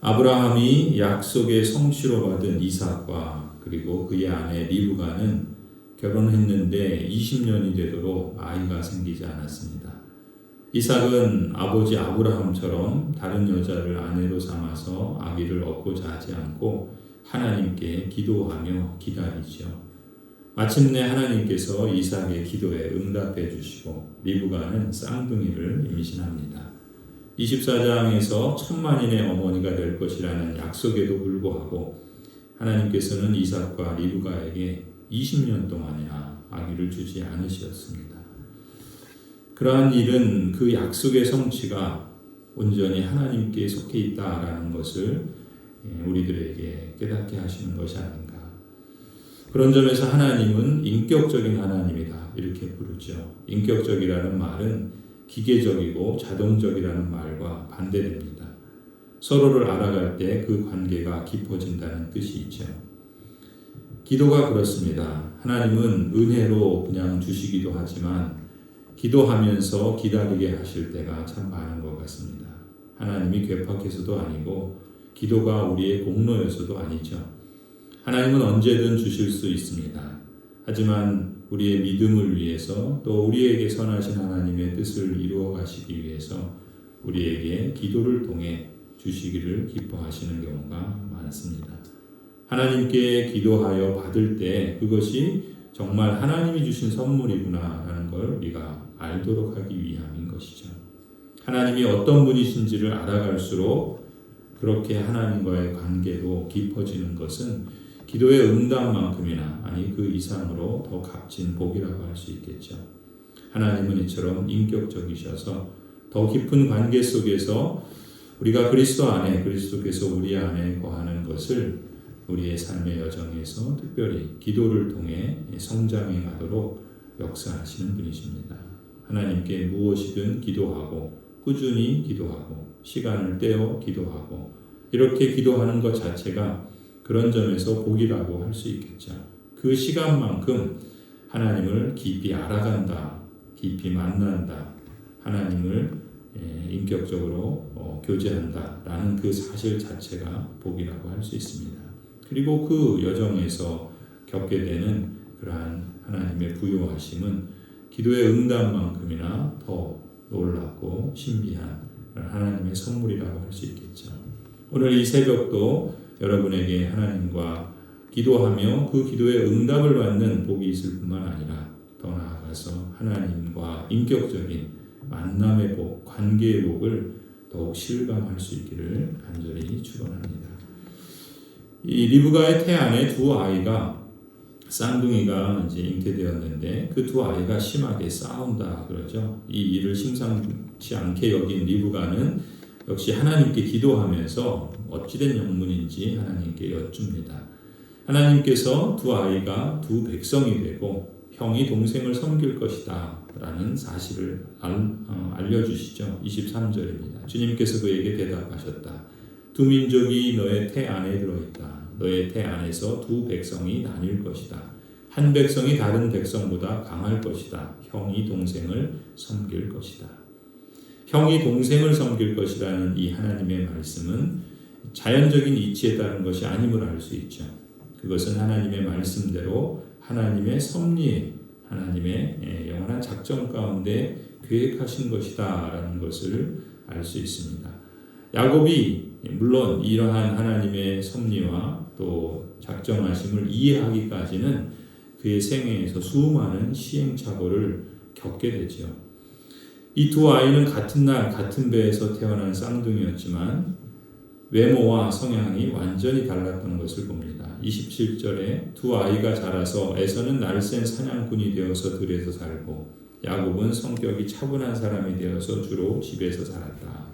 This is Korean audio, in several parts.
아브라함이 약속의 성취로 받은 이삭과 그리고 그의 아내 리브가는 결혼했는데 20년이 되도록 아이가 생기지 않았습니다. 이삭은 아버지 아브라함처럼 다른 여자를 아내로 삼아서 아기를 얻고자 하지 않고 하나님께 기도하며 기다리죠. 마침내 하나님께서 이삭의 기도에 응답해 주시고 리브가는 쌍둥이를 임신합니다. 24장에서 천만인의 어머니가 될 것이라는 약속에도 불구하고 하나님께서는 이삭과 리브가에게 20년 동안이나 아기를 주지 않으셨습니다. 그러한 일은 그 약속의 성취가 온전히 하나님께 속해 있다라는 것을 우리들에게 깨닫게 하시는 것이 아닌가. 그런 점에서 하나님은 인격적인 하나님이다 이렇게 부르죠. 인격적이라는 말은 기계적이고 자동적이라는 말과 반대됩니다. 서로를 알아갈 때 그 관계가 깊어진다는 뜻이 있죠. 기도가 그렇습니다. 하나님은 은혜로 그냥 주시기도 하지만 기도하면서 기다리게 하실 때가 참 많은 것 같습니다. 하나님이 괴팍해서도 아니고 기도가 우리의 공로여서도 아니죠. 하나님은 언제든 주실 수 있습니다. 하지만 우리의 믿음을 위해서 또 우리에게 선하신 하나님의 뜻을 이루어 가시기 위해서 우리에게 기도를 통해 주시기를 기뻐하시는 경우가 많습니다. 하나님께 기도하여 받을 때 그것이 정말 하나님이 주신 선물이구나 라는 걸 우리가 알도록 하기 위함인 것이죠. 하나님이 어떤 분이신지를 알아갈수록 그렇게 하나님과의 관계도 깊어지는 것은 기도의 응답만큼이나 아니 그 이상으로 더 값진 복이라고 할 수 있겠죠. 하나님은 이처럼 인격적이셔서 더 깊은 관계 속에서 우리가 그리스도 안에 그리스도께서 우리 안에 거하는 것을 우리의 삶의 여정에서 특별히 기도를 통해 성장해 가도록 역사하시는 분이십니다. 하나님께 무엇이든 기도하고 꾸준히 기도하고 시간을 떼어 기도하고 이렇게 기도하는 것 자체가 그런 점에서 복이라고 할 수 있겠죠. 그 시간만큼 하나님을 깊이 알아간다, 깊이 만난다, 하나님을 인격적으로 교제한다라는 그 사실 자체가 복이라고 할 수 있습니다. 그리고 그 여정에서 겪게 되는 그러한 하나님의 부요하심은 기도의 응답만큼이나 더 놀랍고 신비한 하나님의 선물이라고 할 수 있겠죠. 오늘 이 새벽도 여러분에게 하나님과 기도하며 그 기도의 응답을 받는 복이 있을 뿐만 아니라 더 나아가서 하나님과 인격적인 만남의 복, 관계의 복을 더욱 실감할 수 있기를 간절히 축원합니다. 이 리브가의 태 안에 두 아이가 쌍둥이가 이제 잉태되었는데 그 두 아이가 심하게 싸운다 그러죠. 이 일을 심상치 않게 여긴 리브가는 역시 하나님께 기도하면서 어찌된 영문인지 하나님께 여쭙니다. 하나님께서 두 아이가 두 백성이 되고 형이 동생을 섬길 것이다 라는 사실을 알려주시죠. 23절입니다. 주님께서 그에게 대답하셨다. 두 민족이 너의 태 안에 들어있다. 너의 태 안에서 두 백성이 나뉠 것이다. 한 백성이 다른 백성보다 강할 것이다. 형이 동생을 섬길 것이다. 형이 동생을 섬길 것이라는 이 하나님의 말씀은 자연적인 이치에 따른 것이 아님을 알 수 있죠. 그것은 하나님의 말씀대로 하나님의 섭리, 하나님의 영원한 작전 가운데 계획하신 것이다 라는 것을 알 수 있습니다. 야곱이 물론 이러한 하나님의 섭리와 또 작정하심을 이해하기까지는 그의 생애에서 수많은 시행착오를 겪게 되죠. 이 두 아이는 같은 날 같은 배에서 태어난 쌍둥이였지만 외모와 성향이 완전히 달랐던 것을 봅니다. 27절에 두 아이가 자라서 에서는 날쌘 사냥꾼이 되어서 들에서 살고 야곱은 성격이 차분한 사람이 되어서 주로 집에서 살았다.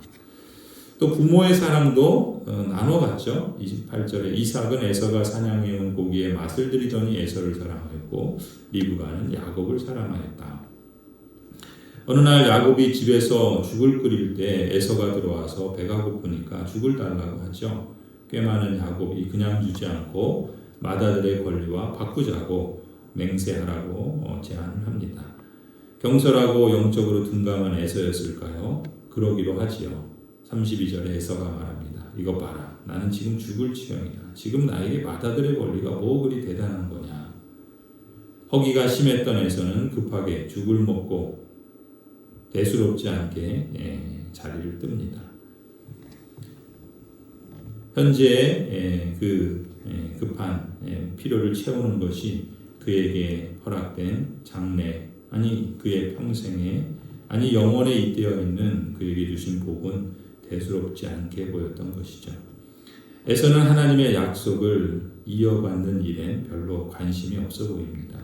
또 부모의 사랑도 나눠갔죠. 28절에 이삭은 에서가 사냥해온 고기에 맛을 들이더니 에서를 사랑하였고 리브가는 야곱을 사랑하였다. 어느 날 야곱이 집에서 죽을 끓일 때 에서가 들어와서 배가 고프니까 죽을 달라고 하죠. 꽤 많은 야곱이 그냥 주지 않고 맏아들의 권리와 바꾸자고 맹세하라고 제안을 합니다. 경솔하고 영적으로 둔감한 에서였을까요? 그러기로 하지요. 32절에 에서가 말합니다. 이거 봐라. 나는 지금 죽을 지경이다. 지금 나에게 맏아들의 권리가 뭐 그리 대단한 거냐. 허기가 심했던 에서는 급하게 죽을 먹고 대수롭지 않게 자리를 뜹니다. 현재 급한 필요를 채우는 것이 그에게 허락된 장래, 아니 그의 평생에, 아니 영원에 잇대어 있는 그에게 주신 복은 대수롭지 않게 보였던 것이죠. 에서는 하나님의 약속을 이어받는 일엔 별로 관심이 없어 보입니다.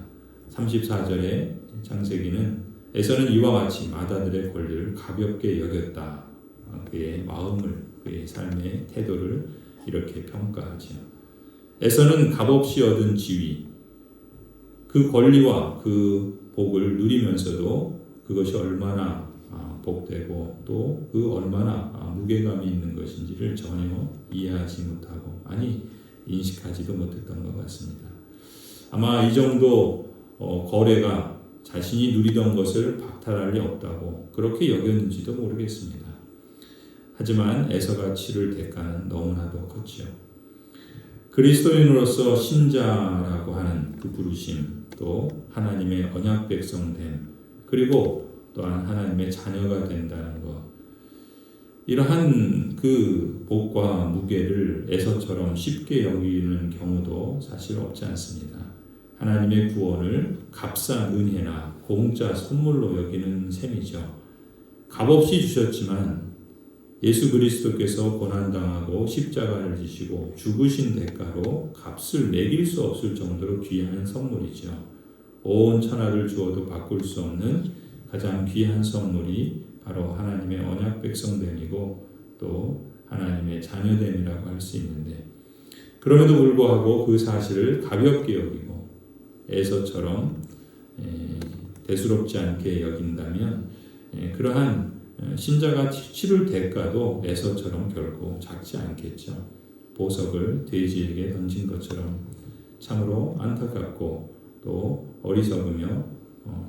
34절에 창세기는 에서는 이와 같이 맏아들의 권리를 가볍게 여겼다. 그의 마음을, 그의 삶의 태도를 이렇게 평가하죠. 에서는 값없이 얻은 지위, 그 권리와 그 복을 누리면서도 그것이 얼마나 복되고 또 그 얼마나 무게감이 있는 것인지를 전혀 이해하지 못하고, 아니 인식하지도 못했던 것 같습니다. 아마 이 정도 거래가 자신이 누리던 것을 박탈할 리 없다고 그렇게 여겼는지도 모르겠습니다. 하지만 에서가 치를 대가는 너무나도 컸지요. 그리스도인으로서 신자라고 하는 그 부르심, 또 하나님의 언약 백성됨, 그리고 또한 하나님의 자녀가 된다는 것, 이러한 그 복과 무게를 에서처럼 쉽게 여기는 경우도 사실 없지 않습니다. 하나님의 구원을 값싼 은혜나 공짜 선물로 여기는 셈이죠. 값없이 주셨지만 예수 그리스도께서 고난당하고 십자가를 지시고 죽으신 대가로 값을 매길 수 없을 정도로 귀한 선물이죠. 온 천하를 주어도 바꿀 수 없는 가장 귀한 선물이 바로 하나님의 언약 백성됨이고 또 하나님의 자녀됨이라고 할 수 있는데, 그럼에도 불구하고 그 사실을 가볍게 여기고 에서처럼 대수롭지 않게 여긴다면 그러한 신자가 치를 대가도 에서처럼 결코 작지 않겠죠. 보석을 돼지에게 던진 것처럼 참으로 안타깝고 또 어리석으며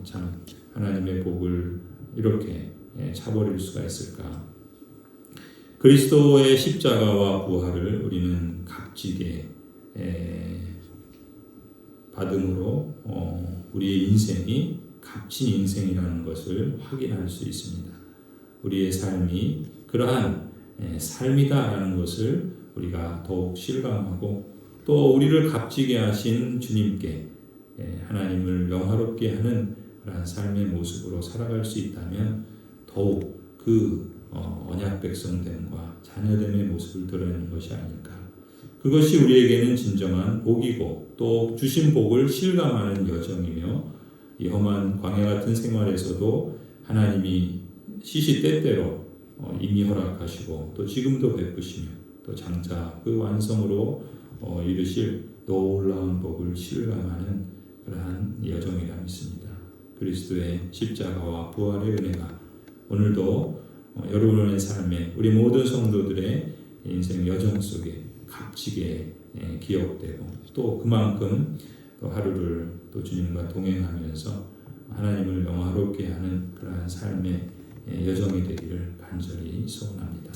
참 하나님의 복을 이렇게 차버릴 수가 있을까. 그리스도의 십자가와 부활을 우리는 값지게 받음으로 우리의 인생이 값진 인생이라는 것을 확인할 수 있습니다. 우리의 삶이 그러한 삶이다라는 것을 우리가 더욱 실감하고, 또 우리를 값지게 하신 주님께 하나님을 영화롭게 하는 그러한 삶의 모습으로 살아갈 수 있다면 더욱 그 언약 백성됨과 자녀됨의 모습을 드러내는 것이 아닐까. 그것이 우리에게는 진정한 복이고 또 주신 복을 실감하는 여정이며, 이 험한 광야 같은 생활에서도 하나님이 시시때때로 이미 허락하시고 또 지금도 베푸시며 또 장차 그 완성으로 이르실 놀라운 복을 실감하는 그러한 여정이라 믿습니다. 그리스도의 십자가와 부활의 은혜가 오늘도 여러분의 삶에, 우리 모든 성도들의 인생 여정 속에 값지게 기억되고, 또 그만큼 또 하루를 또 주님과 동행하면서 하나님을 영화롭게 하는 그러한 삶의 여정이 되기를 간절히 소원합니다.